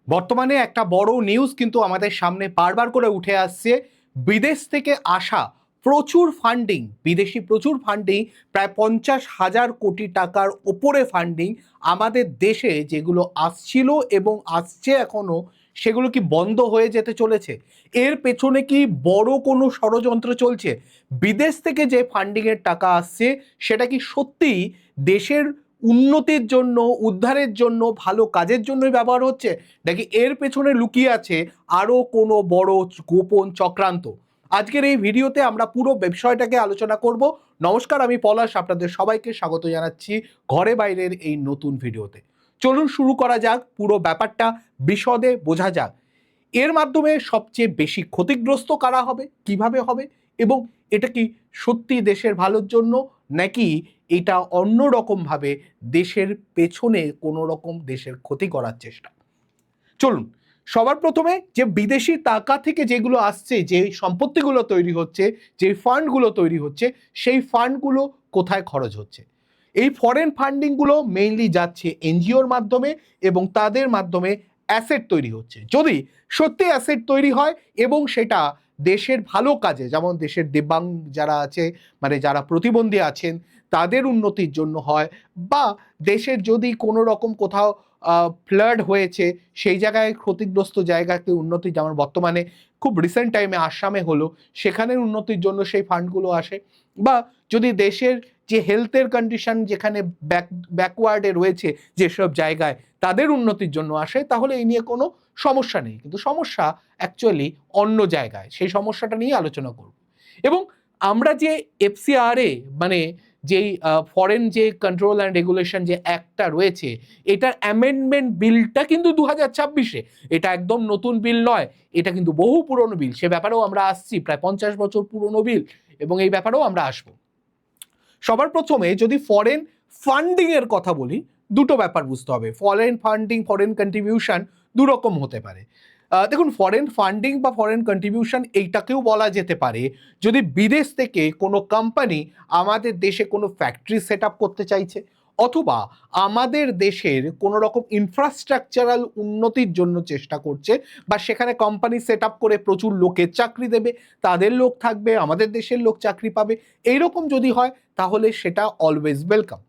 বর্তমানে একটা বড় নিউজ কিন্তু আমাদের সামনে বারবার করে উঠে আসছে। বিদেশ থেকে আসা প্রচুর ফান্ডিং, বিদেশি প্রচুর ফান্ডিং, প্রায় 50,000 কোটি টাকার ওপরে ফান্ডিং আমাদের দেশে যেগুলো আসছিল এবং আসছে এখনো, সেগুলো কি বন্ধ হয়ে যেতে চলেছে? এর পেছনে কি বড় কোনো ষড়যন্ত্র চলছে? বিদেশ থেকে যে ফান্ডিংয়ের টাকা আসছে সেটা কি সত্যিই দেশের উন্নতির জন্য, উদ্ধারের জন্য, ভালো কাজের জন্যই ব্যবহার হচ্ছে, নাকি এর পেছনে লুকিয়ে আছে আরও কোনো বড় গোপন চক্রান্ত? আজকের এই ভিডিওতে আমরা পুরো বিষয়টাকে আলোচনা করব। নমস্কার, আমি পলাশ, আপনাদের সবাইকে স্বাগত জানাচ্ছি ঘরে বাইরের এই নতুন ভিডিওতে। চলুন শুরু করা যাক, পুরো ব্যাপারটা বিশদে বোঝা যাক। এর মাধ্যমে সবচেয়ে বেশি ক্ষতিগ্রস্ত কারা হবে, কিভাবে হবে, এবং এটা কি সত্যি দেশের ভালোর জন্য, নাকি এটা অন্য রকমভাবে দেশের পেছনে কোনো রকম দেশের ক্ষতি করার চেষ্টা? চলুন, সবার প্রথমে যে বিদেশি টাকা থেকে যেগুলো আসছে, যে সম্পত্তিগুলো তৈরি হচ্ছে, যে ফান্ডগুলো তৈরি হচ্ছে, সেই ফান্ডগুলো কোথায় খরচ হচ্ছে? এই ফরেন ফান্ডিংগুলো মেইনলি যাচ্ছে এনজিওর মাধ্যমে এবং তাদের মাধ্যমে অ্যাসেট তৈরি হচ্ছে। যদি সত্যি অ্যাসেট তৈরি হয় এবং সেটা দেশের ভালো কাজে, যেমন দেশের দিব্যাঙ্গ যারা আছে, মানে যারা প্রতিবন্ধী আছেন তাদের উন্নতির জন্য হয়, বা দেশের যদি কোনো রকম কোথাও ফ্লাড হয়েছে সেই জায়গায় ক্ষতিগ্রস্ত জায়গাকে উন্নতি, যেমন বর্তমানে খুব রিসেন্ট টাইমে আসামে হলো, সেখানের উন্নতির জন্য সেই ফান্ডগুলো আসে, বা যদি দেশের যে হেলথের কন্ডিশন যেখানে ব্যাকওয়ার্ডে রয়েছে যেসব জায়গায়, তাদের উন্নতির জন্য আসে, তাহলে এই নিয়ে কোনো সমস্যা নেই। কিন্তু সমস্যা অ্যাকচুয়ালি অন্য জায়গায়, সেই সমস্যাটা নিয়ে আলোচনা করব। এবং আমরা যে এফসিআরএ, মানে যেই ফরেন যে কন্ট্রোল অ্যান্ড রেগুলেশন যে অ্যাক্টটা রয়েছে, এটার অ্যামেন্ডমেন্ট বিলটা কিন্তু 2026-এ, এটা একদম নতুন বিল নয়, এটা কিন্তু বহু পুরনো বিল। সে ব্যাপারেও আমরা আসছি, প্রায় 50 বছর পুরনো বিল, এবং এই ব্যাপারেও আমরা আসবো। সবার প্রথমে যদি ফরেন ফান্ডিং এর কথা বলি, দুটো ব্যাপার বুঝতে হবে। ফরেন ফান্ডিং, ফরেন কন্ট্রিবিউশন দু রকম হতে পারে। দেখুন, ফরেন ফান্ডিং বা ফরেন কন্ট্রিবিউশন এইটাকেও বলা যেতে পারে যদি বিদেশ থেকে কোনো কোম্পানি আমাদের দেশে কোনো ফ্যাক্টরি সেট আপ করতে চাইছে, অথবা আমাদের দেশের কোনো রকম ইনফ্রাস্ট্রাকচারাল উন্নতির জন্য চেষ্টা করছে, বা সেখানে কোম্পানি সেট আপ করে প্রচুর লোকের চাকরি দেবে, তাদের লোক থাকবে, আমাদের দেশের লোক চাকরি পাবে, এইরকম যদি হয় তাহলে সেটা অলওয়েজ ওয়েলকাম।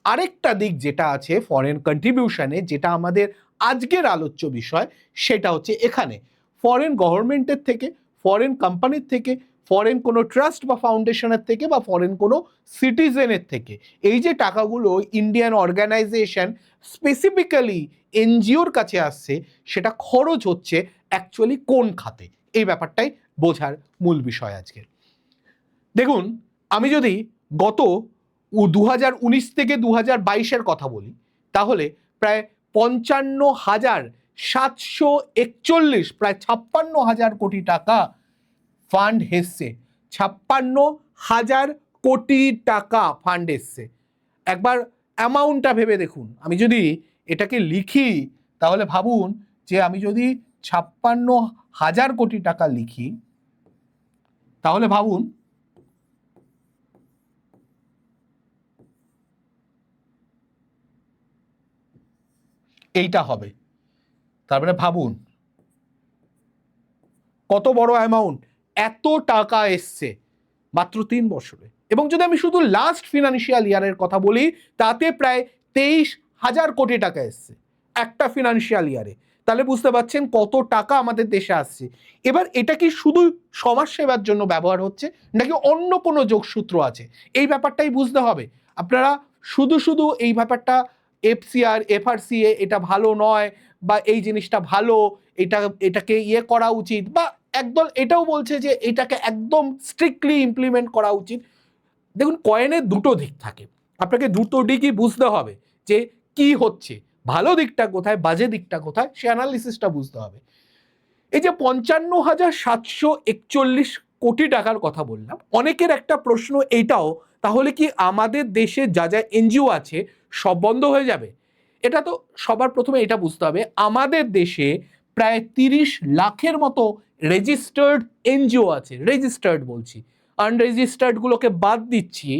আরেকটা দিক যেটা আছে ফরেন কন্ট্রিবিউশনে, যেটা আমাদের আজকের আলোচ্য বিষয়, সেটা হচ্ছে এখানে ফরেন গভর্নমেন্টের থেকে, ফরেন কোম্পানির থেকে, ফরেন কোনো ট্রাস্ট বা ফাউন্ডেশনের থেকে, বা ফরেন কোনো সিটিজেনের থেকে এই যে টাকাগুলো ইন্ডিয়ান অর্গানাইজেশন, স্পেসিফিক্যালি এনজিওর কাছে আসছে, সেটা খরচ হচ্ছে অ্যাকচুয়ালি কোন খাতে, এই ব্যাপারটাই বোঝার মূল বিষয় আজকের। দেখুন, আমি যদি গত 2019 থেকে 2022-এর কথা বলি, তাহলে প্রায় 55,741, প্রায় 56,000 কোটি টাকা ফান্ড এসছে। 56,000 কোটি টাকা ফান্ড এসছে। একবার অ্যামাউন্টটা ভেবে দেখুন। আমি যদি এটাকে লিখি তাহলে ভাবুন যে আমি যদি 56,000 কোটি টাকা লিখি, তাহলে ভাবুন এইটা হবে। তারপরে ভাবুন কত বড় অ্যামাউন্ট, এত টাকা এসছে মাত্র 3 বছরে। এবং যদি আমি শুধু লাস্ট ফিনান্সিয়াল ইয়ারের কথা বলি, তাতে প্রায় 23,000 কোটি টাকা এসছে একটা ফিনান্সিয়াল ইয়ারে। তাহলে বুঝতে পারছেন কত টাকা আমাদের দেশে আসছে। এবার এটা কি শুধু সমাজ সেবার জন্য ব্যবহার হচ্ছে, নাকি অন্য কোনো যোগসূত্র আছে, এই ব্যাপারটাই বুঝতে হবে। আপনারা শুধু শুধু এই ব্যাপারটা এফসিআর, এফআরসিএ এটা ভালো নয়, বা এই জিনিসটা ভালো, এটাকে করা উচিত, বা একদল এটাও বলছে যে এটাকে একদম স্ট্রিক্টলি ইমপ্লিমেন্ট করা উচিত। দেখুন, কয়েনের দুটো দিক থাকে, আপনাকে দুটো দিকই বুঝতে হবে যে কি হচ্ছে, ভালো দিকটা কোথায়, বাজে দিকটা কোথায়, সে অ্যানালিসিসটা বুঝতে হবে। এই যে 55,741 কোটি টাকার কথা বললাম, অনেকের একটা প্রশ্ন এইটাও, তাহলে কি আমাদের দেশে যা যা এনজিও আছে সব বন্ধ হয়ে যাবে? এটা তো সবার প্রথমে এটা বুঝতে হবে, আমাদের দেশে প্রায় 30 লাখের মতো রেজিস্টার্ড এনজিও আছে। রেজিস্টার্ড বলছি, আনরেজিস্টার্ড গুলোকে বাদ দিচ্ছি।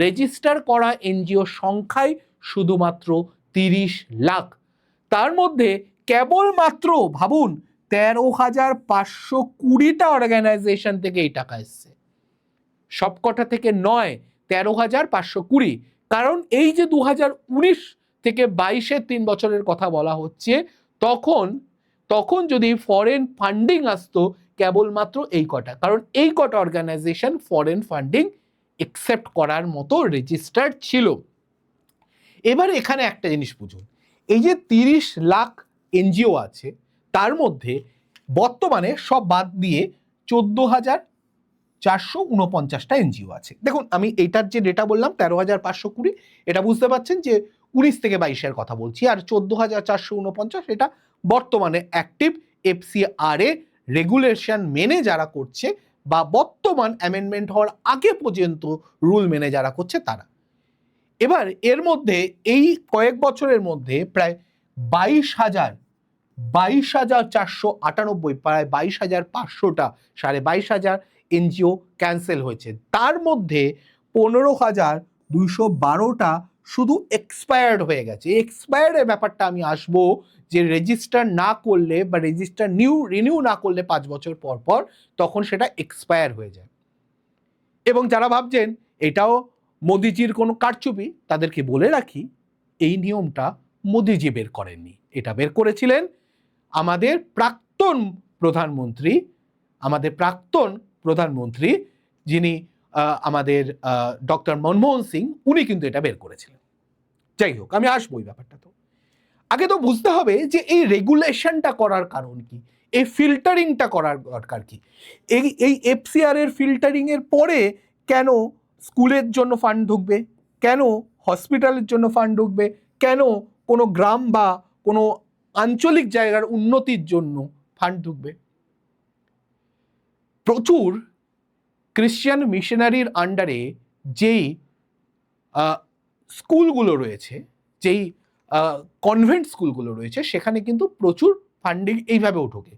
রেজিস্টার করা এনজিও সংখ্যাই শুধুমাত্র 30 লাখ। তার মধ্যে কেবলমাত্র ভাবুন 13,520টা অর্গানাইজেশন থেকে এই টাকা এসছে, সবকটা থেকে নয়, 13,520। কারণ এই যে 2019 থেকে 22-এর 3 বছরের কথা বলা হচ্ছে, তখন যদি ফরেন ফান্ডিং আসতো কেবলমাত্র এই কটা, কারণ এই কটা অর্গানাইজেশন ফরেন ফান্ডিং একসেপ্ট করার মতো রেজিস্টার্ড ছিল। এবার এখানে একটা জিনিস বুঝুন, এই যে 30 লাখ এনজিও আছে, তার মধ্যে বর্তমানে সব বাদ দিয়ে 14,449টা এনজিও আছে। দেখুন, আমি এইটার যে ডেটা বললাম 13,520, এটা বুঝতে পারছেন যে 19 থেকে 22-এর কথা বলছি, আর 14,449 এটা বর্তমানে অ্যাক্টিভ FCR এ রেগুলেশন মেনে যারা করছে, বা বর্তমান অ্যামেন্ডমেন্ট হওয়ার আগে পর্যন্ত রুল মেনে যারা করছে তারা। এবার এর মধ্যে এই কয়েক বছরের মধ্যে প্রায় 22,498, প্রায় 22,500টা, 22,500 এনজিও ক্যান্সেল হয়েছে। তার মধ্যে 15,212টা শুধু এক্সপায়ার্ড হয়ে গেছে। এক্সপায়ার্ডের ব্যাপারটা আমি আসবো, যে রেজিস্টার না করলে বা রেজিস্টার রিনিউ না করলে 5 বছর পর পর তখন সেটা এক্সপায়ার হয়ে যায়। এবং যারা ভাবছেন এটাও মোদিজির কোনো কারচুপি, তাদেরকে বলে রাখি এই নিয়মটা মোদিজি বের করেননি, এটা বের করেছিলেন আমাদের প্রাক্তন প্রধানমন্ত্রী যিনি আমাদের ডক্টর মনমোহন সিং, উনি কিন্তু এটা বের করেছিলেন। যাই হোক, আমি আসবো এই ব্যাপারটা। তো আগে তো বুঝতে হবে যে এই রেগুলেশনটা করার কারণ কি, এই ফিল্টারিংটা করার দরকার কি। এই FCR এর ফিল্টারিং এর পরে কেন স্কুলের জন্য ফান্ড ঢুকবে, কেন হসপিটালের জন্য ফান্ড ঢুকবে, কেন কোনো গ্রাম বা কোনো আঞ্চলিক জায়গার উন্নতির জন্য ফান্ড ঢুকবে। প্রচুর ক্রিশ্চিয়ান মিশনারির আন্ডারে যেই স্কুলগুলো রয়েছে, যেই কনভেন্ট স্কুলগুলো রয়েছে, সেখানে কিন্তু প্রচুর ফান্ডিং এইভাবেও ঢোকে।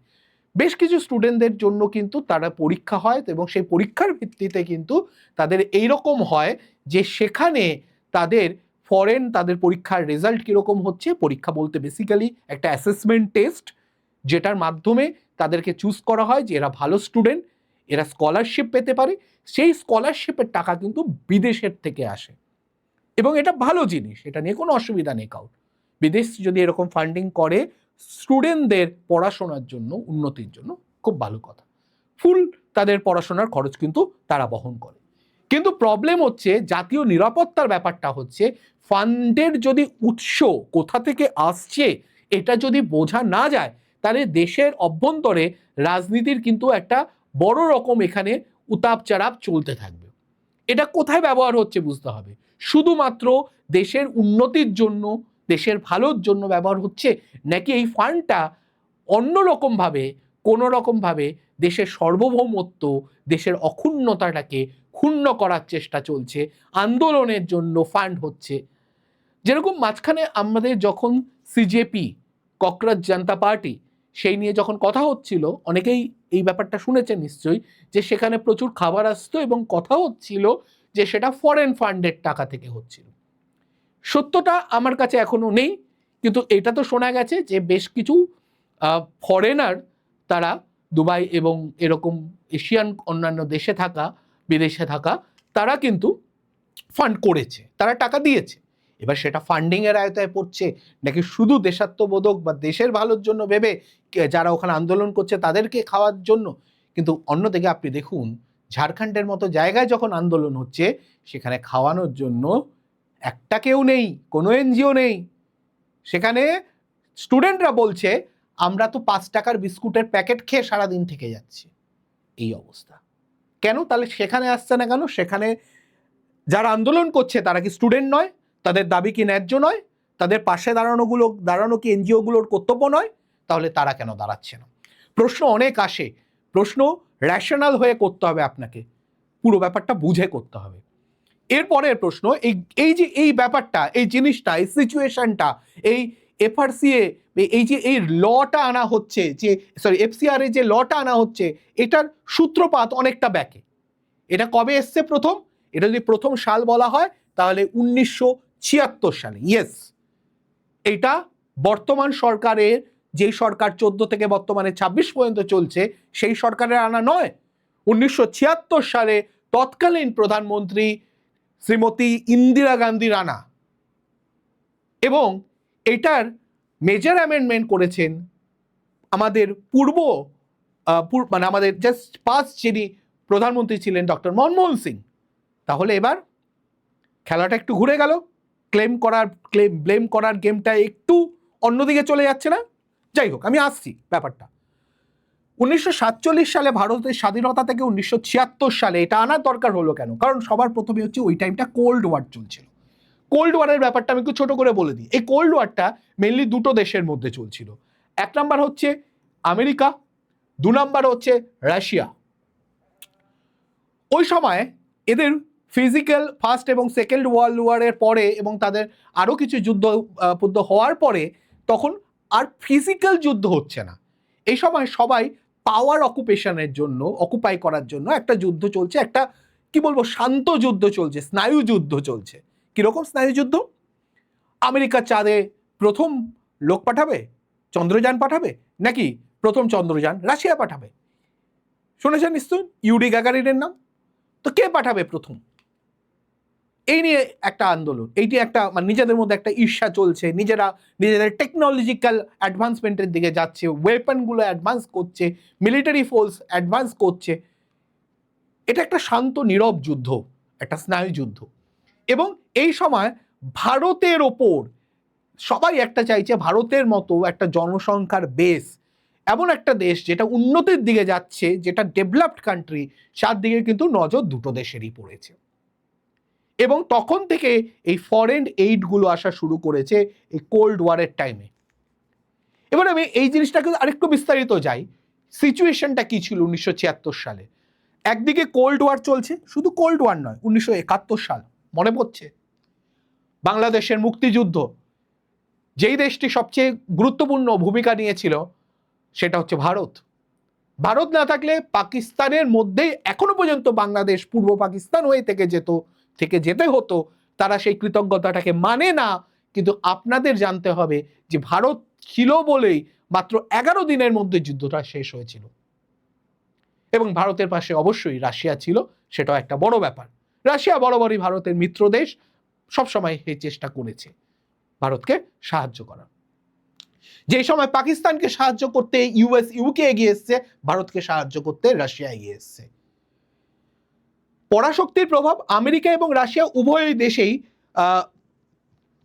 বেশ কিছু স্টুডেন্টদের জন্য কিন্তু তারা পরীক্ষা হয়, এবং সেই পরীক্ষার ভিত্তিতে কিন্তু তাদের এইরকম হয় যে সেখানে তাদের তাদের পরীক্ষার রেজাল্ট কীরকম হচ্ছে, পরীক্ষা বলতে বেসিক্যালি একটা অ্যাসেসমেন্ট টেস্ট, যেটার মাধ্যমে তাদেরকে চুজ করা হয় যে এরা ভালো স্টুডেন্ট, এরা স্কলারশিপ পেতে পারে। সেই স্কলারশিপের টাকা কিন্তু বিদেশের থেকে আসে, এবং এটা ভালো জিনিস, এটা নিয়ে কোনো অসুবিধা নেই কারণ। বিদেশ যদি এরকম ফান্ডিং করে স্টুডেন্টদের পড়াশোনার জন্য, উন্নতির জন্য, খুব ভালো কথা। ফুল তাদের পড়াশোনার খরচ কিন্তু তারা বহন করে। কিন্তু প্রবলেম হচ্ছে, জাতীয় নিরাপত্তার ব্যাপারটা হচ্ছে, ফান্ডের যদি উৎস কোথা থেকে আসছে এটা যদি বোঝা না যায়, তাহলে দেশের অভ্যন্তরে রাজনীতির কিন্তু একটা বড় রকম এখানে উতাপ চারাপ চলতে থাকবে। এটা কোথায় ব্যবহার হচ্ছে বুঝতে হবে। শুধুমাত্র দেশের উন্নতির জন্য, দেশের ভালোর জন্য ব্যবহার হচ্ছে, নাকি এই ফান্ডটা অন্যরকমভাবে, কোনো রকমভাবে দেশের সার্বভৌমত্ব, দেশের অক্ষুণ্ণতাটাকে ক্ষুণ্ণ করার চেষ্টা চলছে, আন্দোলনের জন্য ফান্ড হচ্ছে। যেরকম মাঝখানে আমাদের যখন CJP, ককরাজ জনতা পার্টি, সেই নিয়ে যখন কথা হচ্ছিল, অনেকেই এই ব্যাপারটা শুনেছেন নিশ্চয়ই, যে সেখানে প্রচুর খাবার আসতো এবং কথা হচ্ছিল যে সেটা ফরেন ফান্ডের টাকা থেকে হচ্ছিল। সত্যটা আমার কাছে এখনো নেই, কিন্তু এটা তো শোনা গেছে যে বেশ কিছু ফরেনার, তারা দুবাই এবং এরকম এশিয়ান অন্যান্য দেশে থাকা, বিদেশে থাকা, তারা কিন্তু ফান্ড করেছে, তারা টাকা দিয়েছে। এবার সেটা ফান্ডিংয়ের আয়তায় পড়ছে নাকি শুধু দেশাত্মবোধক বা দেশের ভালোর জন্য ভেবে যারা ওখানে আন্দোলন করছে তাদেরকে খাওয়ার জন্য। কিন্তু অন্যদিকে আপনি দেখুন, ঝাড়খণ্ডের মতো জায়গায় যখন আন্দোলন হচ্ছে, সেখানে খাওয়ানোর জন্য একটা কেউ নেই, কোনো এনজিও নেই। সেখানে স্টুডেন্টরা বলছে আমরা তো 5 টাকার বিস্কুটের প্যাকেট খেয়ে সারাদিন থেকে যাচ্ছি। এই অবস্থা কেন? তাহলে সেখানে আসছে না কেন? সেখানে যারা আন্দোলন করছে তারা কি স্টুডেন্ট নয়? তাদের দাবি কি ন্যায্য নয়? তাদের পাশে দাঁড়ানো কি এনজিওগুলোর কর্তব্য নয়? তাহলে তারা কেন দাঁড়াচ্ছে না? প্রশ্ন অনেক আসে, প্রশ্ন র্যাশনাল হয়ে করতে হবে আপনাকে, পুরো ব্যাপারটা বুঝে করতে হবে। এরপরের প্রশ্ন, এই যে এই ব্যাপারটা, এই জিনিসটা, এই সিচুয়েশনটা, এই FRCA, এই লটা আনা হচ্ছে, যে FCR যে লটা আনা হচ্ছে, এটার সূত্রপাত অনেকটা ব্যাকে। এটা কবে এসছে প্রথম? এটা যদি প্রথম সাল বলা হয় তাহলে 1976 সালে। ইয়েস, এটা বর্তমান সরকারের যেই সরকার 14 থেকে বর্তমানে 26 পর্যন্ত চলছে সেই সরকারের আনা নয়। 1976 সালে তৎকালীন প্রধানমন্ত্রী শ্রীমতী ইন্দিরা গান্ধীর আনা, এবং এটার মেজর অ্যামেন্ডমেন্ট করেছেন আমাদের মানে আমাদের জাস্ট পাস্ট যিনি প্রধানমন্ত্রী ছিলেন ডক্টর মনমোহন সিং। তাহলে এবার খেলাটা একটু ঘুরে গেল, ব্লেম করার গেমটা একটু অন্যদিকে চলে যাচ্ছে না? যাই হোক, আমি আসছি ব্যাপারটা। 1947 সালে ভারতের স্বাধীনতা থেকে 1976 সালে এটা আনার দরকার হলো কেন? কারণ সবার প্রথমে হচ্ছে ওই টাইমটা কোল্ড ওয়ার চলছিল। কোল্ড ওয়ারের ব্যাপারটা আমি একটু ছোট করে বলে দিই। এই কোল্ড ওয়ারটা মেনলি দুটো দেশের মধ্যে চলছিল। এক নাম্বার হচ্ছে আমেরিকা, দু নাম্বার হচ্ছে রাশিয়া। ওই সময় এদের ফিজিক্যাল ফার্স্ট এবং সেকেন্ড ওয়ার্ল্ড ওয়ারের পরে এবং তাদের আরও কিছু যুদ্ধ হওয়ার পরে তখন আর ফিজিক্যাল যুদ্ধ হচ্ছে না। এই সময় সবাই পাওয়ার অকুপেশনের জন্য, অকুপাই করার জন্য একটা যুদ্ধ চলছে, একটা কি বলবো শান্ত যুদ্ধ চলছে, স্নায়ু যুদ্ধ চলছে। কিরকম স্নায়ু যুদ্ধ? আমেরিকা চাঁদে প্রথম লোক পাঠাবে, চন্দ্রযান পাঠাবে, নাকি প্রথম চন্দ্রযান রাশিয়া পাঠাবে? শুনেছেন নিশ্চয় ইউরি গ্যাগারিনের নাম। তো কে পাঠাবে প্রথম? এই নিয়ে একটা আন্দোলন, এইটি একটা মানে নিজেদের মধ্যে একটা ঈর্ষা চলছে, নিজেদের টেকনোলজিক্যাল অ্যাডভান্সমেন্টের দিকে যাচ্ছে, ওয়েপনগুলো অ্যাডভান্স করছে, মিলিটারি ফোর্স অ্যাডভান্স করছে। এটা একটা শান্ত নীরব যুদ্ধ, একটা স্নায়ু যুদ্ধ। এবং এই সময় ভারতের ওপর সবাই একটা চাইছে, ভারতের মতো একটা জনসংখ্যার বেস, এমন একটা দেশ যেটা উন্নতির দিকে যাচ্ছে, যেটা ডেভেলপড কান্ট্রি, তার দিকে কিন্তু নজর দুটো দেশেরই পড়েছে। এবং তখন থেকে এই ফরেন এইডগুলো আসা শুরু করেছে এই কোল্ড ওয়ারের টাইমে। এবার আমি এই জিনিসটাকে আরেকটু বিস্তারিত যাই, সিচুয়েশনটা কি ছিল 1976 সালে। একদিকে কোল্ড ওয়ার চলছে, শুধু কোল্ড ওয়ার নয়, 1971 সাল মনে পড়ছে, বাংলাদেশের মুক্তিযুদ্ধ। যেই দেশটি সবচেয়ে গুরুত্বপূর্ণ ভূমিকা নিয়েছিল সেটা হচ্ছে ভারত। ভারত না থাকলে পাকিস্তানের মধ্যেই এখনো পর্যন্ত বাংলাদেশ পূর্ব পাকিস্তান হয়ে থেকে যেতে হতো। তারা সেই কৃতজ্ঞতাটাকে মানে না, কিন্তু আপনাদের জানতে হবে যে ভারত ছিল বলেই মাত্র 11 দিনের মধ্যে যুদ্ধটা শেষ হয়েছিল। এবং ভারতের পাশে অবশ্যই রাশিয়া ছিল, সেটাও একটা বড় ব্যাপার। রাশিয়া বরাবরই ভারতের মিত্র দেশ, সবসময় এই চেষ্টা করেছে ভারতকে সাহায্য করার। যে সময় পাকিস্তানকে সাহায্য করতে ইউকে এগিয়ে এসছে, ভারতকে সাহায্য করতে রাশিয়া এগিয়ে এসছে। পরাশক্তির প্রভাব আমেরিকা এবং রাশিয়া উভয় দেশেই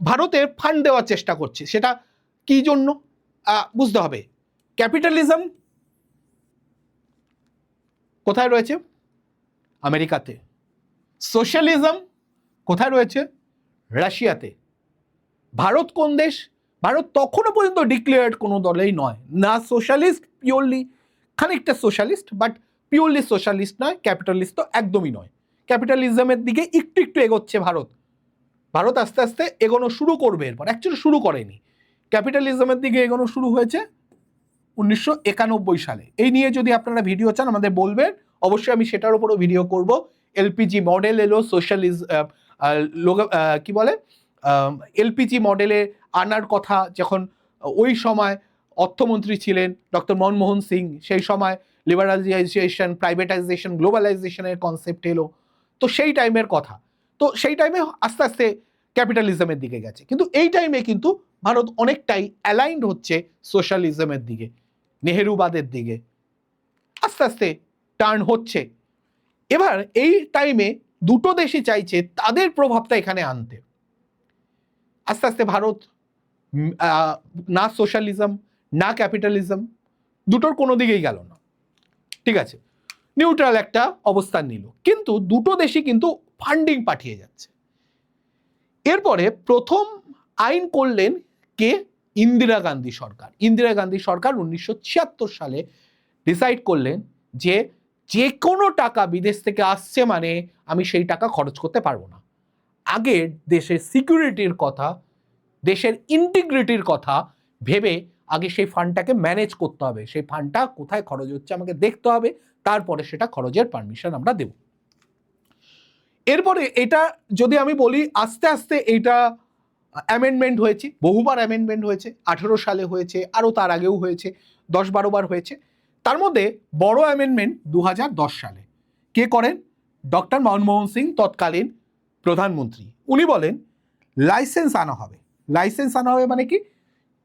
ভারতের ফান্ড দেওয়ার চেষ্টা করছে। সেটা কি জন্য বুঝতে হবে। ক্যাপিটালিজম কোথায় রয়েছে? আমেরিকাতে। সোশ্যালিজম কোথায় রয়েছে? রাশিয়াতে। ভারত কোন দেশ? ভারত তখনও পর্যন্ত ডিক্লেয়ার্ড কোনো দলেই নয়, না সোশ্যালিস্ট, পিওরলি খানিকটা সোশ্যালিস্ট, বাট পিওরলি সোশ্যালিস্ট নয়, ক্যাপিটালিস্ট তো একদমই নয়। ক্যাপিটালিজমের দিকে একটু এগোচ্ছে ভারত। ভারত আস্তে আস্তে এগোনো শুরু করবে, এরপর অ্যাকচুয়ালি শুরু করেনি, ক্যাপিটালিজমের দিকে এগোনো শুরু হয়েছে 1991 সালে। এই নিয়ে যদি আপনারা ভিডিও চান আমাদের বলবেন, অবশ্যই আমি সেটার উপরও ভিডিও করব। এলপিজি মডেল এলো, কি বলে এলপিজি মডেলে আনার কথা যখন ওই সময় অর্থমন্ত্রী ছিলেন ডক্টর মনমোহন সিং, সেই সময় লিবারালাইজেশন, প্রাইভেটাইজেশন, গ্লোবালাইজেশনের কনসেপ্ট এলো। তো সেই টাইমের কথা, তো সেই টাইমে আস্তে আস্তে ক্যাপিটালিজমের দিকে গেছে। কিন্তু এই টাইমে কিন্তু ভারত অনেকটাই অ্যালাইন্ড হচ্ছে সোশ্যালিজমের দিকে, নেহেরুবাদের দিকে আস্তে আস্তে টার্ন হচ্ছে। এবার এই টাইমে দুটো দেশই চাইছে তাদের প্রভাবটা এখানে আনতে। আস্তে আস্তে ভারত না সোশ্যালিজম না ক্যাপিটালিজম, দুটোর কোনো দিকেই গেল না, ঠিক আছে, নিউট্রাল একটা অবস্থান নিল। কিন্তু দুটো দেশই কিন্তু ফান্ডিং পাঠিয়ে যাচ্ছে। এরপরে প্রথম আইন করলেন কে? ইন্দিরা গান্ধী সরকার। ইন্দিরা গান্ধী সরকার 1976 সালে ডিসাইড করলেন যে যে কোনো টাকা বিদেশ থেকে আসছে মানে আমি সেই টাকা খরচ করতে পারবো না। আগে দেশের সিকিউরিটির কথা, দেশের ইন্টিগ্রিটির কথা ভেবে আগে সেই ফান্ডটাকে ম্যানেজ করতে হবে। সেই ফান্ডটা কোথায় খরচ হচ্ছে আমাকে দেখতে হবে, তারপরে সেটা খরচের পারমিশন আমরা দেব। এরপরে এটা যদি আমি বলি আস্তে আস্তে এটা অ্যামেন্ডমেন্ট হয়েছে, বহুবার অ্যামেন্ডমেন্ট হয়েছে, 18 সালে হয়েছে, আরও তার আগেও হয়েছে, 10-12 বার হয়েছে। তার মধ্যে বড় অ্যামেন্ডমেন্ট 2010 সালে কে করেন? ডক্টর মনমোহন সিং, তৎকালীন প্রধানমন্ত্রী। উনি বলেন লাইসেন্স আনা হবে। লাইসেন্স আনা হবে মানে কি?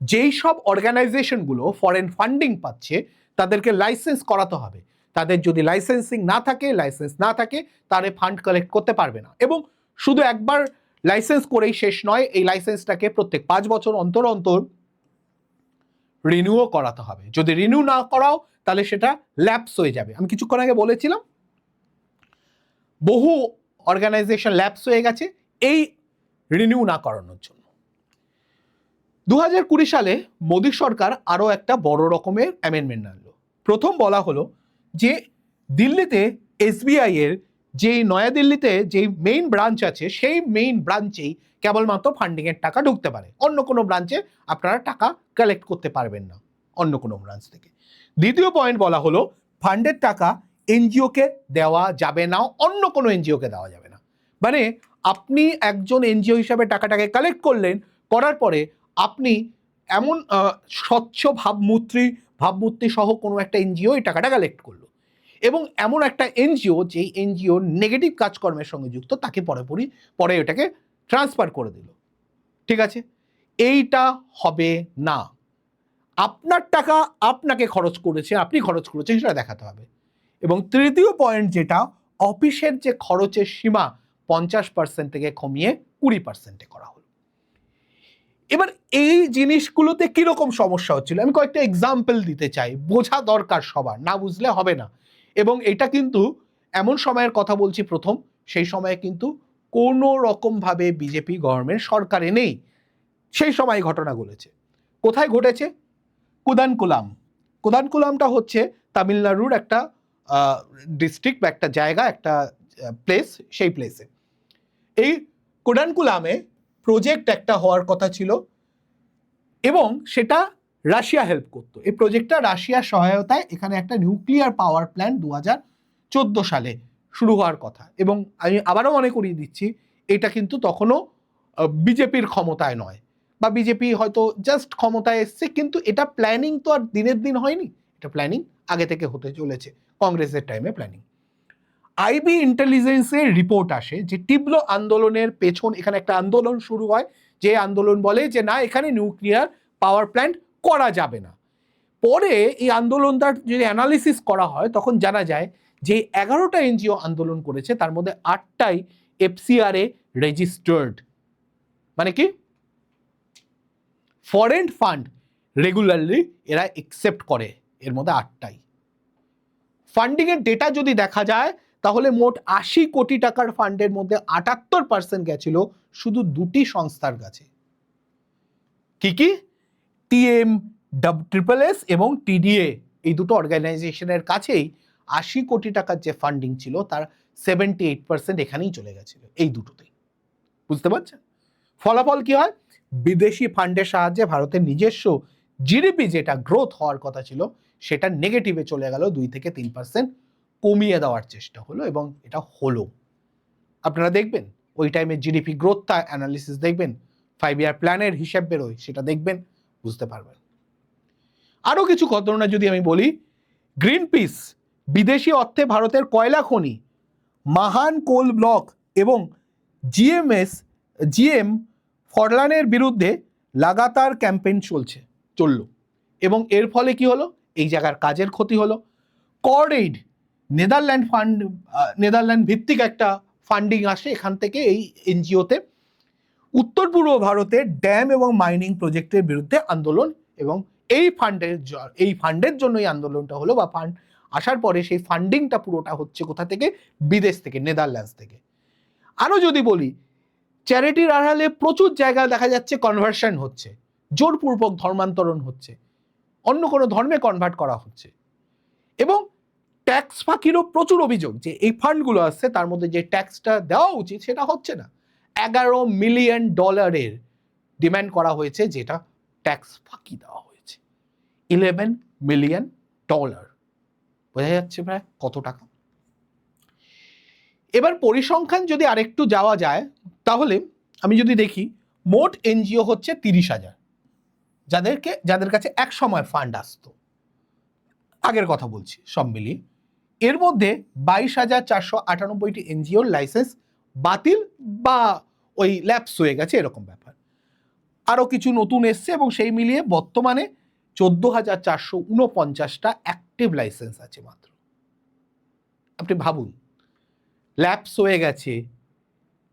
যেই সব অর্গানাইজেশনগুলো ফরেন ফান্ডিং পাচ্ছে তাদেরকে লাইসেন্স করাতে হবে। তাদের যদি লাইসেন্সিং না থাকে, লাইসেন্স না থাকে, তাহলে ফান্ড কালেক্ট করতে পারবে না। এবং শুধু একবার লাইসেন্স করেই শেষ নয়, এই লাইসেন্সটাকে প্রত্যেক 5 বছর অন্তর অন্তর রিনিউও করাতে হবে। যদি রিনিউ না করাও তাহলে সেটা ল্যাপস হয়ে যাবে। আমি কিছুক্ষণ আগে বলেছিলাম বহু অর্গানাইজেশন ল্যাপস হয়ে গেছে এই রিনিউ না করানোর জন্য। 2020 সালে মোদী সরকার আরও একটা বড় রকমের অ্যামেন্ডমেন্ট আনলো। প্রথম বলা হলো যে দিল্লিতে এসবিআই এর যে নয়াদিল্লিতে যে মেইন ব্রাঞ্চ আছে সেই মেইন ব্রাঞ্চেই কেবলমাত্র ফান্ডিংয়ের টাকা ঢুকতে পারে, অন্য কোনো ব্রাঞ্চে আপনারা টাকা কালেক্ট করতে পারবেন না, অন্য কোনো ব্রাঞ্চ থেকে। দ্বিতীয় পয়েন্ট বলা হলো ফান্ডের টাকা এনজিওকে দেওয়া যাবে না, অন্য কোনো এনজিওকে দেওয়া যাবে না। মানে আপনি একজন এনজিও হিসাবে টাকাটাকে কালেক্ট করলেন, করার পরে আপনি এমন স্বচ্ছ ভাবমূর্তি সহ কোনো একটা এনজিও এই টাকাটা কালেক্ট করলো, এবং এমন একটা এনজিও যেই এনজিও নেগেটিভ কাজকর্মের সঙ্গে যুক্ত তাকে পরে এটাকে ট্রান্সফার করে দিল। ঠিক আছে, এইটা হবে না। আপনার টাকা আপনাকে খরচ করেছে, আপনি খরচ করেছেন সেটা দেখাতে হবে। এবং তৃতীয় পয়েন্ট যেটা, অফিসের যে খরচের সীমা 50% থেকে কমিয়ে 20%-এ করা হলো। এবার এই জিনিসগুলোতে কিরকম সমস্যা হচ্ছিল আমি কয়েকটা এক্সাম্পল দিতে চাই, বোঝা দরকার সবার, না বুঝলে হবে না। এবং এটা কিন্তু এমন সময়ের কথা বলছি প্রথম, সেই সময়ে কিন্তু কোনো রকমভাবে বিজেপি গভর্নমেন্ট সরকারে নেই, সেই সময় ঘটনা ঘটেছে। কোথায় ঘটেছে? কুদানকুলাম। কুদানকুলামটা হচ্ছে তামিলনাড়ুর একটা ডিস্ট্রিক্ট বা একটা জায়গা, একটা প্লেস। সেই প্লেসে এই কুদানকুলামে প্রজেক্ট একটা হওয়ার কথা ছিল এবং সেটা রাশিয়া হেল্প করতো। এই প্রজেক্টটা রাশিয়ার সহায়তায় এখানে একটা নিউক্লিয়ার পাওয়ার প্ল্যান্ট 2014 সালে শুরু হওয়ার কথা। এবং আমি আবারও মনে করিয়ে দিচ্ছি, এটা কিন্তু তখনও বিজেপির ক্ষমতায় নয়, বা বিজেপি হয়তো জাস্ট ক্ষমতায় এসছে, কিন্তু এটা প্ল্যানিং তো আর দিনের দিন হয়নি, এটা প্ল্যানিং আগে থেকে হতে চলেছে, কংগ্রেসের টাইমে প্ল্যানিং। আইবি ইন্টেলিজেন্সের রিপোর্ট আসে যে তীব্র আন্দোলনের পেছন, এখানে একটা আন্দোলন শুরু হয়, যে আন্দোলন বলে যে না, এখানে নিউক্লিয়ার পাওয়ার প্ল্যান্ট করা যাবে না। পরে এই আন্দোলনটার যদি অ্যানালিসিস করা হয় তখন জানা যায় যে 11টা এনজিও আন্দোলন করেছে, তার মধ্যে 8টাই এফসিআর এ রেজিস্টার্ড। মানে কি, ফরেন ফান্ড রেগুলারলি এরা একসেপ্ট করে, এর মধ্যে 8টাই। ফান্ডিংয়ের ডেটা যদি দেখা যায় তাহলে মোট 80 কোটি টাকার ফান্ডের মধ্যে 78% গেছিল শুধু দুটি সংস্থার কাছে। কি কি? টিএম ট্রিপলএস এবং টিডিএ, এই দুটো অর্গানাইজেশনের কাছেই 80 কোটি টাকার যে ফান্ডিং ছিল তার 78% এখানেই চলে গেছিল, এই দুটোতেই। বুঝতে পারছেন ফলাফল কি হয়? বিদেশি ফান্ডের সাহায্যে ভারতের নিজস্ব জিডিপি যেটা গ্রোথ হওয়ার কথা ছিল সেটা নেগেটিভে চলে গেল, 2-3% কমিয়ে দেওয়ার চেষ্টা হলো, এবং এটা হলো। আপনারা দেখবেন ওই টাইমে জিডিপি গ্রোথটা অ্যানালিসিস দেখবেন, 5 ইয়ার প্ল্যানের হিসাব বেরোয়, সেটা দেখবেন, বুঝতে পারবেন। আরও কিছু ঘটনা যদি আমি বলি, গ্রিন পিস বিদেশি অর্থে ভারতের কয়লা খনি, মাহান কোল ব্লক এবং জিএম ফরলানের বিরুদ্ধে লাগাতার ক্যাম্পেইন চলল, এবং এর ফলে কি হলো? এই জায়গার কাজের ক্ষতি হলো। কর্ডএইড নেদারল্যান্ড ভিত্তিক একটা ফান্ডিং আসে, এখান থেকে এই এনজিওতে উত্তর পূর্ব ভারতের ড্যাম এবং মাইনিং প্রজেক্টের বিরুদ্ধে আন্দোলন, এবং এই ফান্ডের জন্য এই আন্দোলনটা হলো, বা ফান্ড আসার পরে সেই ফান্ডিংটা পুরোটা হচ্ছে কোথা থেকে? বিদেশ থেকে, নেদারল্যান্ডস থেকে। আরও যদি বলি, চ্যারিটির আড়ালে প্রচুর জায়গায় দেখা যাচ্ছে কনভার্সন হচ্ছে, জোরপূর্বক ধর্মান্তরণ হচ্ছে, অন্য কোনো ধর্মে কনভার্ট করা হচ্ছে, এবং ট্যাক্স ফাঁকিরও প্রচুর অভিযোগ যে এই ফান্ডগুলো আসছে তার মধ্যে যে ট্যাক্সটা দেওয়া উচিত সেটা হচ্ছে না। $11 মিলিয়ন ডিমান্ড করা হয়েছে, যেটা ট্যাক্স ফাঁকি দেওয়া হয়েছে। $11 মিলিয়ন, বোঝা যাচ্ছে প্রায় কত টাকা। এবার পরিসংখ্যান যদি আরেকটু যাওয়া যায় তাহলে আমি যদি দেখি, মোট এনজিও হচ্ছে 30,000, যাদের কাছে এক সময় ফান্ড আসতো, আগের কথা বলছি সব মিলিয়ে। এর মধ্যে 22,498টি এনজিওর লাইসেন্স বাতিল বা ওই ল্যাপস হয়ে গেছে, এরকম ব্যাপার। আরো কিছু নতুন এসছে এবং সেই মিলিয়ে বর্তমানে 14,449টা অ্যাক্টিভ লাইসেন্স আছে মাত্র। আপনি ভাবুন, ল্যাপস হয়ে গেছে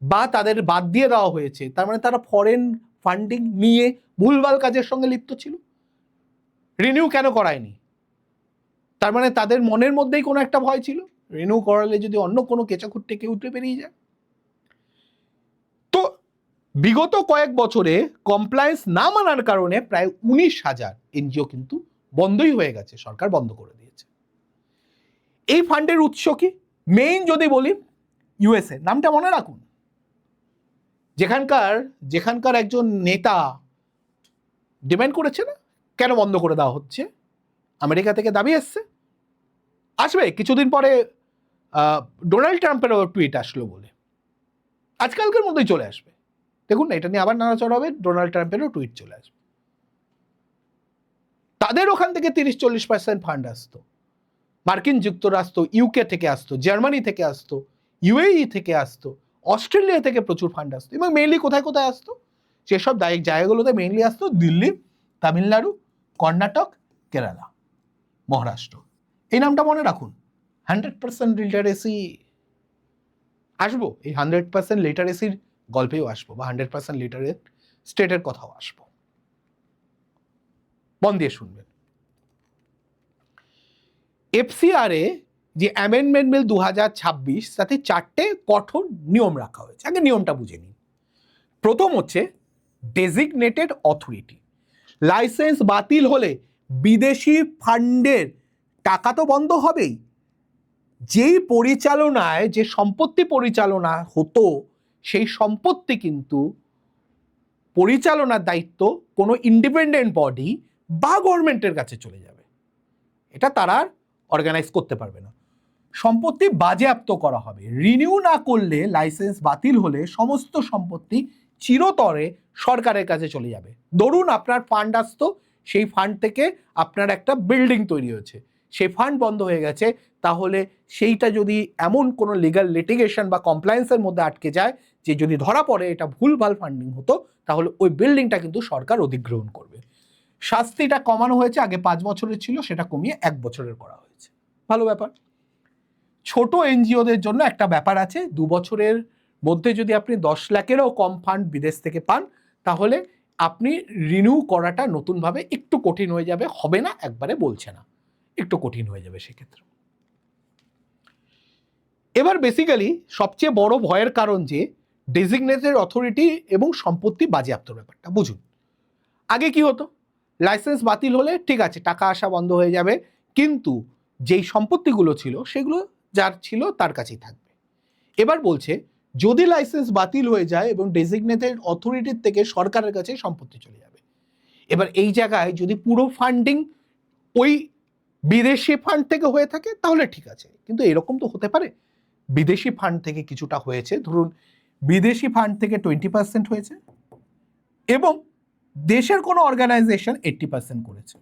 বা তাদের বাদ দিয়ে দেওয়া হয়েছে, তার মানে তারা ফরেন ফান্ডিং নিয়ে ভুলভাল কাজের সঙ্গে লিপ্ত ছিল। রিনিউ কেন করায়নি? তার মানে তাদের মনের মধ্যেই কোনো একটা ভয় ছিল, রিনিউ করালে যদি অন্য কোনো কেঁচাকুট থেকে উঠে বেরিয়ে যায়। তো বিগত কয়েক বছরে কমপ্লায়েন্স না মানার কারণে প্রায় 19,000 এনজিও কিন্তু বন্ধই হয়ে গেছে, সরকার বন্ধ করে দিয়েছে। এই ফান্ডের উৎস কি? মেইন যদি বলি, ইউএসএ। নামটা মনে রাখুন, যেখানকার একজন নেতা ডিমান্ড করেছে না কেন বন্ধ করে দেওয়া হচ্ছে, আমেরিকা থেকে দাবি এসছে। আসবে কিছুদিন পরে ডোনাল্ড ট্রাম্পেরও টুইট আসলো বলে, আজকালকার মধ্যেই চলে আসবে। দেখুন না, এটা নিয়ে আবার নাড়াচড়া হবে, ডোনাল্ড ট্রাম্পেরও টুইট চলে আসবে। তাদের ওখান থেকে 30-40% ফান্ড আসতো, মার্কিন যুক্তরাষ্ট্র, ইউকে থেকে আসতো, জার্মানি থেকে আসতো, ইউএই থেকে আসতো, অস্ট্রেলিয়া থেকে প্রচুর ফান্ড আসতো। এবং মেইনলি কোথায় কোথায় আসতো? সেসব জায়গাগুলোতে মেইনলি আসতো দিল্লি, তামিলনাড়ু, কর্ণাটক, কেরালা, মহারাষ্ট্র। এই নামটা মনে রাখুন। 100% লিটারেসি আসবো, এই 100% লিটারেসির গল্পেও আসবো, বা 100% লিটারেট স্টেটের কথাও আসবো। মন দিয়ে শুনবেন। এফসিআরে যে অ্যামেন্ডমেন্ট বিল 2026, তাতে 4টে কঠোর নিয়ম রাখা হয়েছে। আগে নিয়মটা বুঝে নিন। প্রথম হচ্ছে ডেজিগনেটেড অথরিটি। লাইসেন্স বাতিল হলে বিদেশি ফান্ডের টাকা তো বন্ধ হবেই, যেই পরিচালনায় যে সম্পত্তি পরিচালনা হতো সেই সম্পত্তি কিন্তু পরিচালনার দায়িত্ব কোনো ইন্ডিপেন্ডেন্ট বডি বা গভর্নমেন্টের কাছে চলে যাবে। এটা তারা অর্গানাইজ করতে পারবে না। সম্পত্তি বাজেয়াপ্ত করা হবে। রিনিউ না করলে, লাইসেন্স বাতিল হলে সমস্ত সম্পত্তি চিরতরে সরকারের কাছে চলে যাবে। ধরুন আপনার ফান্ড আসতো, সেই ফান্ড থেকে আপনার একটা বিল্ডিং তৈরি হয়েছে, সেই ফান্ড বন্ধ হয়ে গেছে, তাহলে সেইটা যদি এমন কোনো লিগ্যাল লিটিগেশন বা কমপ্লায়েন্সের মধ্যে আটকে যায় যে যদি ধরা পড়ে এটা ভুলভাল ফান্ডিং হতো, তাহলে ওই বিল্ডিংটা কিন্তু সরকার অধিগ্রহণ করবে। শাস্তিটা কমানো হয়েছে, আগে 5 বছরের ছিল, সেটা কমিয়ে 1 বছরের করা হয়েছে। ভালো ব্যাপার। ছোট এনজিওদের জন্য একটা ব্যাপার আছে, 2 বছরের মধ্যে যদি আপনি 10 লাখেরও কম ফান্ড বিদেশ থেকে পান, তাহলে আপনি রিনিউ করাটা নতুনভাবে একটু কঠিন হয়ে যাবে। হবে না একবারে বলছে না, একটু কঠিন হয়ে যাবে সেক্ষেত্রে। এবার বেসিক্যালি সবচেয়ে বড় ভয়ের কারণ যে ডেজিগনেটেড অথরিটি এবং সম্পত্তি বাজেয়াপ্তর ব্যাপারটা বুঝুন। আগে কি হতো? লাইসেন্স বাতিল হলে ঠিক আছে, টাকা আসা বন্ধ হয়ে যাবে, কিন্তু যেই সম্পত্তিগুলো ছিল সেগুলো যার ছিল তার কাছেই থাকবে। এবার বলছে যদি লাইসেন্স বাতিল হয়ে যায় এবং ডেজিগনেটেড অথরিটির থেকে সরকারের কাছে সম্পত্তি চলে যাবে। এবার এই জায়গায় যদি পুরো ফান্ডিং ওই বিদেশি ফান্ড থেকে হয়ে থাকে তাহলে ঠিক আছে, কিন্তু এরকম তো হতে পারে বিদেশি ফান্ড থেকে কিছুটা হয়েছে, ধরুন বিদেশি ফান্ড থেকে 20% হয়েছে এবং দেশের কোনো অর্গানাইজেশন 80% করেছে।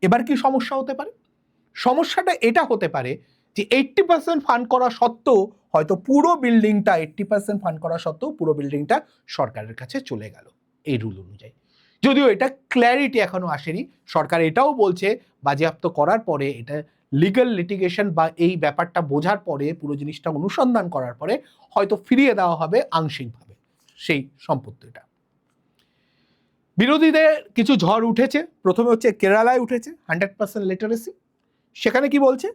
এবার কি সমস্যা হতে পারে? সমস্যাটা এটা হতে পারে যে 80% ফান্ড করা সত্ত্বেও হয়তো পুরো বিল্ডিংটা 80% ফান্ড করা সত্ত্বেও পুরো বিল্ডিংটা সরকারের কাছে চলে গেল এই রুল অনুযায়ী। যদিও এটা ক্ল্যারিটি এখনো আসেনি, সরকার এটাও বলছে বাজেয়াপ্ত করার পরে, এটা লিগ্যাল লিটিগেশন বা এই ব্যাপারটা বোঝার পরে, পুরো জিনিসটা অনুসন্ধান করার পরে হয়তো ফিরিয়ে দেওয়া হবে আংশিকভাবে সেই সম্পত্তিটা। বিরোধীদের কিছু ঝড় উঠেছে। প্রথমে হচ্ছে কেরালায় উঠেছে 100% লিটারেসি। সেখানে কি বলছে?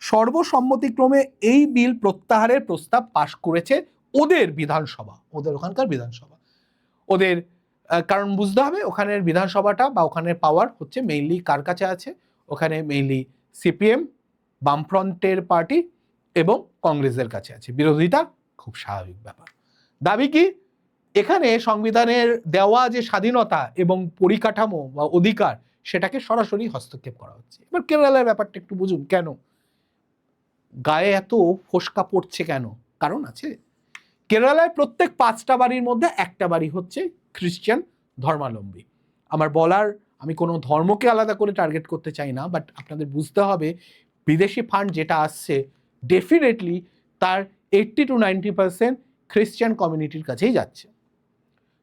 সর্বসম্মতিক্রমে এই বিল প্রত্যাহারের প্রস্তাব পাশ করেছে ওদের বিধানসভা, ওদের ওখানকার বিধানসভা। ওদের কারণ বুঝতে হবে ওখানের বিধানসভাটা বা ওখানের পাওয়ার হচ্ছে মেইনলি কার কাছে আছে? ওখানে মেইনলি সিপিএম, বামফ্রন্টের পার্টি এবং কংগ্রেসের কাছে আছে। বিরোধিতা খুব স্বাভাবিক ব্যাপার। দাবি কি? এখানে সংবিধানের দেওয়া যে স্বাধীনতা এবং পরিকাঠামো বা অধিকার, সেটাকে সরাসরি হস্তক্ষেপ করা হচ্ছে। এবার কেরালার ব্যাপারটা একটু বুঝুন, কেন গায়ে এত ফোসকা পড়ছে, কেন? কারণ আছে। কেরালায় প্রত্যেক 5টা বাড়ির মধ্যে একটা বাড়ি হচ্ছে খ্রিস্টান ধর্মাবলম্বী। আমার বলার, আমি কোনো ধর্মকে আলাদা করে টার্গেট করতে চাই না, বাট আপনাদের বুঝতে হবে বিদেশি ফান্ড যেটা আসছে ডেফিনেটলি তার 80-90% খ্রিস্টান কমিউনিটির কাছেই যাচ্ছে।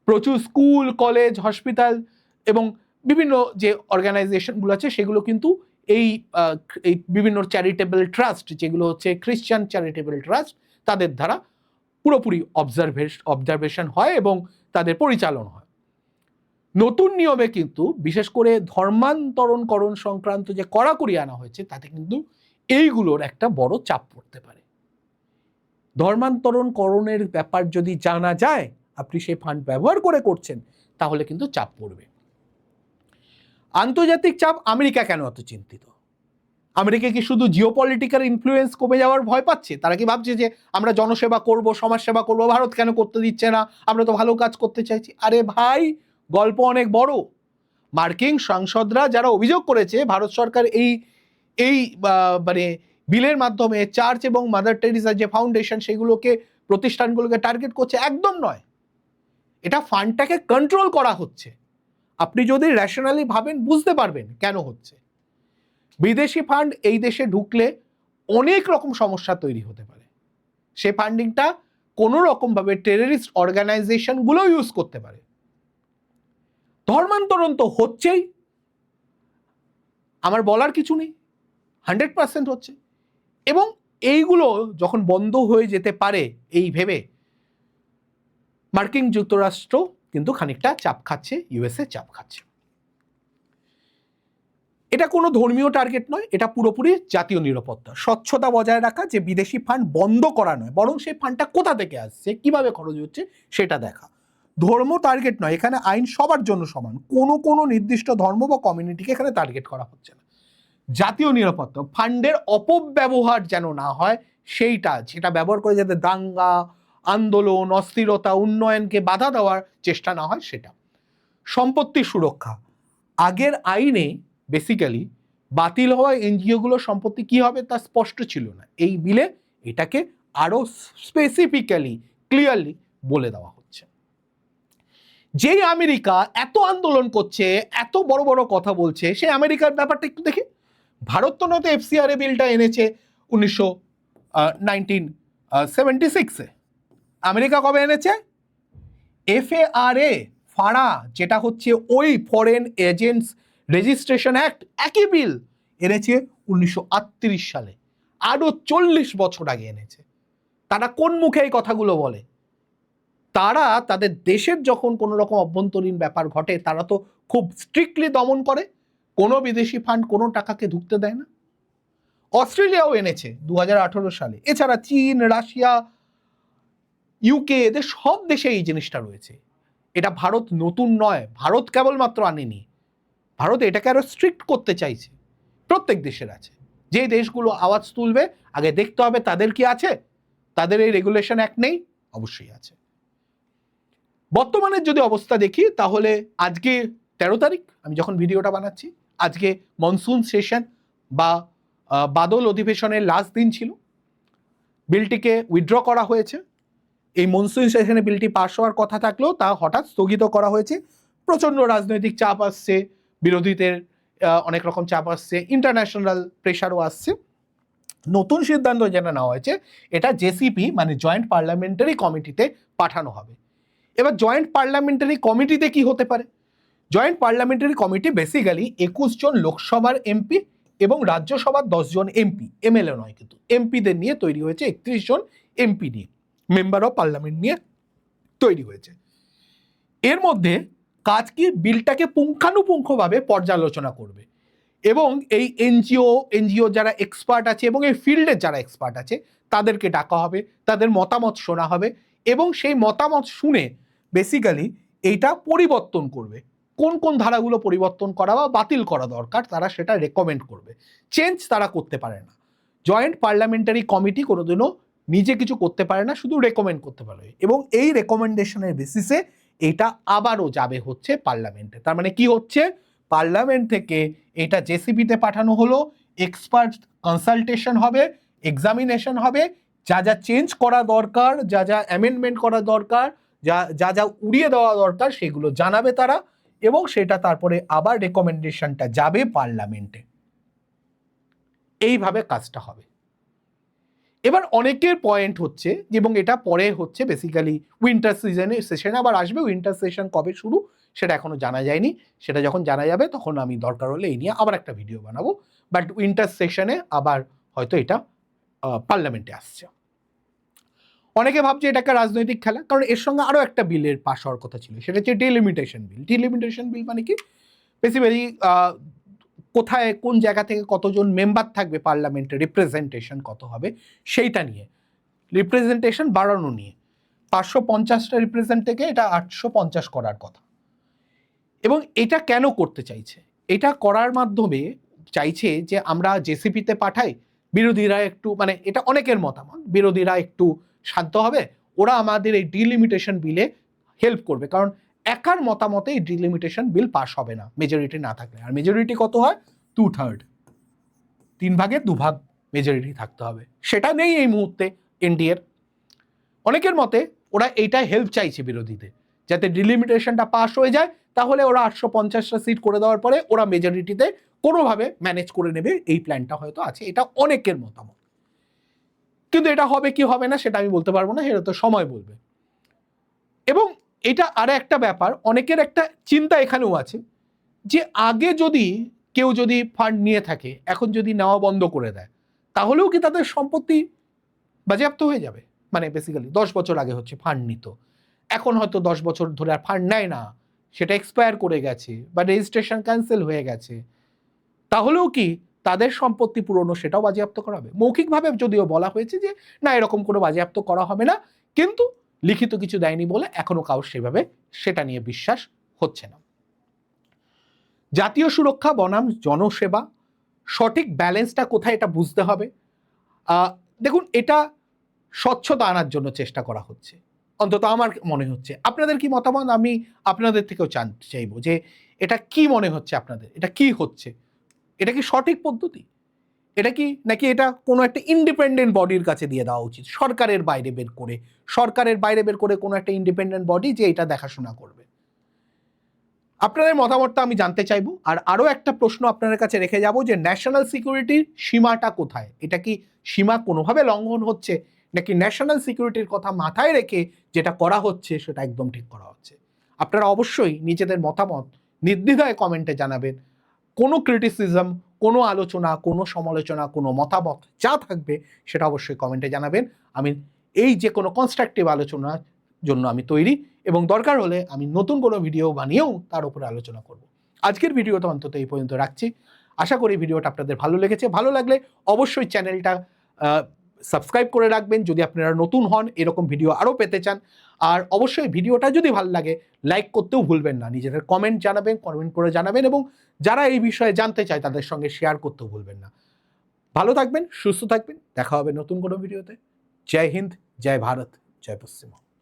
প্রচুর স্কুল, কলেজ, হসপিটাল এবং বিভিন্ন যে অর্গানাইজেশনগুলো আছে সেগুলো কিন্তু এই বিভিন্ন চ্যারিটেবল ট্রাস্ট, যেগুলো হচ্ছে খ্রিস্টান চ্যারিটেবল ট্রাস্ট, তাদের দ্বারা পুরোপুরি অবজারভেশন হয় এবং তাদের পরিচালনা হয়। নতুন নিয়মে কিন্তু বিশেষ করে ধর্মান্তরণকরণ সংক্রান্ত যে কড়াকড়ি আনা হয়েছে তাতে কিন্তু এইগুলোর একটা বড় চাপ পড়তে পারে। ধর্মান্তরণকরণের ব্যাপার যদি জানা যায় আপনি সেই ফান্ড ব্যবহার করে করছেন, তাহলে কিন্তু চাপ পড়বে। আন্তর্জাতিক চাপ, আমেরিকা কেন এত চিন্তিত? আমেরিকা কি শুধু জিওপলিটিক্যাল ইনফ্লুয়েন্স কমে যাওয়ার ভয় পাচ্ছে? তারা কি ভাবছে যে আমরা জনসেবা করব, সমাজ সেবা করব, ভারত কেন করতে দিচ্ছে না, আমরা তো ভালো কাজ করতে চাইছি? আরে ভাই, গল্প অনেক বড়। মার্কিন সাংসদরা যারা অভিযোগ করেছে ভারত সরকার এই মানে বিলের মাধ্যমে চার্চ এবং মাদার টেরিসার যে ফাউন্ডেশন সেগুলোকে, প্রতিষ্ঠানগুলোকে টার্গেট করছে, একদম নয়। এটা ফান্ডটাকে কন্ট্রোল করা হচ্ছে। আপনি যদি রেশনালি ভাবেন বুঝতে পারবেন কেন হচ্ছে। বিদেশি ফান্ড এই দেশে ঢুকলে অনেক রকম সমস্যা তৈরি হতে পারে। সে ফান্ডিংটা কোনো রকমভাবে টেররিস্ট অর্গানাইজেশনগুলো ইউজ করতে পারে। ধর্মান্তরণ তো হচ্ছেই, আমার বলার কিছু নেই, 100% হচ্ছে। এবং এইগুলো যখন বন্ধ হয়ে যেতে পারে এই ভেবে মার্কিন যুক্তরাষ্ট্র কিন্তু খানিকটা চাপ খাচ্ছে, ইউএসএ চাপ খাচ্ছে। এটা কোনো ধর্মীয় টার্গেট নয়, এটা পুরোপুরি জাতীয় নিরাপত্তা, স্বচ্ছতা বজায় রাখা, যে বিদেশি ফান্ড বন্ধ করা নয়, বরং সেই ফান্ডটা কোথা থেকে আসছে, কিভাবে খরচ হচ্ছে সেটা দেখা। ধর্ম টার্গেট নয়, এখানে আইন সবার জন্য সমান, কোনো নির্দিষ্ট ধর্ম বা কমিউনিটিকে এখানে টার্গেট করা হচ্ছে না। জাতীয় নিরাপত্তা, ফান্ডের অপব্যবহার যেন না হয় সেইটা, যেটা ব্যবহার করে যাতে দাঙ্গা, আন্দোলন, অস্থিরতা, উন্নয়নকে বাধা দেওয়ার চেষ্টা না হয় সেটা। সম্পত্তি সুরক্ষা, আগের আইনে বেসিক্যালি বাতিল হওয়া এনজিওগুলোর সম্পত্তি কি হবে তা স্পষ্ট ছিল না। এই বিলে এটাকে আরো স্পেসিফিক্যালি ক্লিয়ারলি বলে দেওয়া হচ্ছে। যেই আমেরিকা এত আন্দোলন করছে, এত বড় বড় কথা বলছে, সেই আমেরিকার ব্যাপারটা একটু দেখি। ভারত তো নয়তো এফসিআরএ বিলটা এনেছে 1976-এ। আমেরিকা কবে এনেছে? এফএআরএ, ফারা, যেটা হচ্ছে ওই ফরেন এজেন্টস রেজিস্ট্রেশন অ্যাক্ট, একই বিল এনেছে 1938 সালে, আরো 40 বছর আগে এনেছে। তারা কোন মুখে এই কথাগুলো বলে? তারা তাদের দেশের যখন কোনো রকম অভ্যন্তরীণ ব্যাপার ঘটে তারা তো খুব স্ট্রিক্টলি দমন করে, কোনো বিদেশি ফান্ড কোনো টাকাকে ঢুকতে দেয় না। অস্ট্রেলিয়াও এনেছে 2018 সালে। এছাড়া চীন, রাশিয়া, ইউকে, এদের সব দেশে এই জিনিসটা রয়েছে। এটা ভারত নতুন নয়, ভারত কেবলমাত্র আনেনি, ভারত এটাকে আরো স্ট্রিক্ট করতে চাইছে। প্রত্যেক দেশের আছে। যে দেশগুলো আওয়াজ তুলবে আগে দেখতে হবে তাদের কি আছে, তাদের এই রেগুলেশন অ্যাক্ট নেই, অবশ্যই আছে। বর্তমানের যদি অবস্থা দেখি তাহলে আজকে 13 তারিখ, আমি যখন ভিডিওটা বানাচ্ছি, আজকে মনসুন সেশন বা বাদল অধিবেশনের লাস্ট দিন ছিল। বিলটিকে উইথড্র করা হয়েছে। এই মনসুন সেশনে বিলটি পাস হওয়ার কথা থাকলেও তা হঠাৎ স্থগিত করা হয়েছে। প্রচণ্ড রাজনৈতিক চাপ আসছে, বিরোধীদের অনেক রকম চাপ আসছে, ইন্টারন্যাশনাল প্রেশারও আসছে। নতুন সিদ্ধান্ত যেটা নেওয়া হয়েছে, এটা জেসিপি মানে জয়েন্ট পার্লামেন্টারি কমিটিতে পাঠানো হবে। এবার জয়েন্ট পার্লামেন্টারি কমিটিতে কি হতে পারে? জয়েন্ট পার্লামেন্টারি কমিটি বেসিক্যালি 21 জন লোকসভার এমপি এবং রাজ্যসভার 10 জন এমপি, এমএলএ নয় কিন্তু, এমপিদের নিয়ে তৈরি হয়েছে। 31 জন এমপি নিয়ে, মেম্বার অফ পার্লামেন্ট নিয়ে তৈরি হয়েছে। এর মধ্যে কাজ কি, বিলটাকে পুঙ্খানুপুঙ্খভাবে পর্যালোচনা করবে এবং এই এনজিও যারা এক্সপার্ট আছে এবং এই ফিল্ডের যারা এক্সপার্ট আছে তাদেরকে ডাকা হবে, তাদের মতামত শোনা হবে এবং সেই মতামত শুনে বেসিক্যালি এইটা পরিবর্তন করবে। কোন কোন ধারাগুলো পরিবর্তন করা বা বাতিল করা দরকার তারা সেটা রেকমেন্ড করবে। চেঞ্জ তারা করতে পারে না। জয়েন্ট পার্লামেন্টারি কমিটি কোনোদিনও নিজে কিছু করতে পারে না, শুধু রেকমেন্ড করতে পারে এবং এই রেকমেন্ডেশনের বেসিসে এটা আবারও যাবে হচ্ছে পার্লামেন্টে। তার মানে কি হচ্ছে, পার্লামেন্ট থেকে এটা জেসিপিতে পাঠানো হলো, এক্সপার্ট কনসালটেশন হবে, এক্সামিনেশন হবে, যা যা চেঞ্জ করা দরকার, যা যা অ্যামেন্ডমেন্ট করা দরকার, যা যা যা উড়িয়ে দেওয়া দরকার সেগুলো জানাবে তারা, এবং সেটা তারপরে আবার রেকমেন্ডেশনটা যাবে পার্লামেন্টে। এইভাবে কাজটা হবে। এবার অনেকের পয়েন্ট হচ্ছে, এবং এটা পরে হচ্ছে বেসিক্যালি উইন্টার সেশনে আবার আসবে। উইন্টার সেশন কবে শুরু সেটা এখনো জানা যায়নি, সেটা যখন জানা যাবে তখন আমি দরকার হলে এই নিয়ে আবার একটা ভিডিও বানাবো। বাট উইন্টার সেশনে আবার হয়তো এটা পার্লামেন্টে আসছে। অনেকে ভাবছে এটা একটা রাজনৈতিক খেলা, কারণ এর সঙ্গে আরও একটা বিলের পাশ হওয়ার কথা ছিল, সেটা হচ্ছে ডিলিমিটেশন বিল। ডিলিমিটেশন বিল মানে কি, বেসিক্যালি কোথায় কোন জায়গা থেকে কতজন মেম্বার থাকবে পার্লামেন্টে, রিপ্রেজেন্টেশন কত হবে সেইটা নিয়ে, রিপ্রেজেন্টেশন বাড়ানো নিয়ে। 550টা রিপ্রেজেন্ট থেকে এটা 850 করার কথা। এবং এটা কেন করতে চাইছে? এটা করার মাধ্যমে চাইছে যে আমরা জেসিপিতে পাঠাই, বিরোধীরা একটু, মানে এটা অনেকের মতামত, বিরোধীরা একটু শান্ত হবে, ওরা আমাদের এই ডিলিমিটেশন বিলে হেল্প করবে। কারণ একার মতামতে এই ডিলিমিটেশন বিল পাস হবে না মেজরিটি না থাকলে। আর মেজরিটি কত হয়? 2/3, 3 ভাগের 2 ভাগ মেজরিটি থাকতে হবে, সেটা নেই এই মুহূর্তে এনডিএর। অনেকের মতে ওরা এইটাই হেল্প চাইছে বিরোধীদের, যাতে ডিলিমিটেশনটা পাস হয়ে যায়, তাহলে ওরা 850টা সিট করে দেওয়ার পরে ওরা মেজরিটিতে কোনোভাবে ম্যানেজ করে নেবে, এই প্ল্যানটা হয়তো আছে। এটা অনেকের মতামত, কিন্তু এটা হবে কি হবে না সেটা আমি বলতে পারবো না, সেটা তো সময় বলবে। এবং এটা আর একটা ব্যাপার, অনেকের একটা চিন্তা এখানেও আছে যে আগে যদি কেউ যদি ফান্ড নিয়ে থাকে, এখন যদি নেওয়া বন্ধ করে দেয়, তাহলেও কি তাদের সম্পত্তি বাজেয়াপ্ত হয়ে যাবে? মানে বেসিক্যালি 10 বছর আগে হচ্ছে ফান্ড নিত, এখন হয়তো 10 বছর ধরে আর ফান্ড নেয় না, সেটা এক্সপায়ার করে গেছে বা রেজিস্ট্রেশন ক্যান্সেল হয়ে গেছে, তাহলেও কি তাদের সম্পত্তি পুরনো সেটাও বাজেয়াপ্ত করা হবে? মৌখিকভাবে যদিও বলা হয়েছে যে না, এরকম কোনো বাজেয়াপ্ত করা হবে না, কিন্তু লিখিত কিছু দেয়নি বলে এখনো কারোর সেভাবে সেটা নিয়ে বিশ্বাস হচ্ছে না। জাতীয় সুরক্ষা বনাম জনসেবা, সঠিক ব্যালেন্সটা কোথায় এটা বুঝতে হবে। দেখুন, এটা স্বচ্ছতা আনার জন্য চেষ্টা করা হচ্ছে, অন্তত আমার মনে হচ্ছে। আপনাদের কি মতামত আমি আপনাদের থেকেও জানতে চাইবো, যে এটা কি মনে হচ্ছে আপনাদের, এটা কি হচ্ছে, এটা কি সঠিক পদ্ধতি, এটা কি, নাকি এটা কোনো একটা ইন্ডিপেন্ডেন্ট বডির কাছে দিয়ে দেওয়া উচিত, সরকারের বাইরে বের করে কোনো একটা ইন্ডিপেন্ডেন্ট বডি যে এটা দেখাশোনা করবে? আপনাদের মতামতটা আমি জানতে চাইবো। আর আরও একটা প্রশ্ন আপনাদের কাছে রেখে যাব, যে ন্যাশনাল সিকিউরিটির সীমাটা কোথায়? এটা কি সীমা কোনোভাবে লঙ্ঘন হচ্ছে, নাকি ন্যাশনাল সিকিউরিটির কথা মাথায় রেখে যেটা করা হচ্ছে সেটা একদম ঠিক করা হচ্ছে? আপনারা অবশ্যই নিজেদের মতামত নির্দ্বিধায় কমেন্টে জানাবেন। কোনো ক্রিটিসিজম, কোনো আলোচনা, কোনো সমালোচনা, কোনো মতামত যা থাকবে সেটা অবশ্যই কমেন্টে জানাবেন। আমি এই যে কোনো কনস্ট্রাকটিভ আলোচনার জন্য আমি তৈরি, এবং দরকার হলে আমি নতুন কোনো ভিডিও বানিয়েও তার উপরে আলোচনা করব। আজকের ভিডিওটা অন্তত এই পর্যন্ত রাখছি। আশা করি ভিডিওটা আপনাদের ভালো লেগেছে। ভালো লাগলে অবশ্যই চ্যানেলটা সাবস্ক্রাইব করে রাখবেন যদি আপনারা নতুন হন, এরকম ভিডিও আরও পেতে চান। আর অবশ্যই ভিডিওটা যদি ভালো লাগে লাইক করতেও ভুলবেন না, নিজেদের কমেন্ট করে জানাবেন, এবং যারা এই বিষয়ে জানতে চায় তাদের সঙ্গে শেয়ার করতেও ভুলবেন না। ভালো থাকবেন, সুস্থ থাকবেন, দেখা হবে নতুন কোনো ভিডিওতে। জয় হিন্দ, জয় ভারত, জয় পশ্চিমবঙ্গ।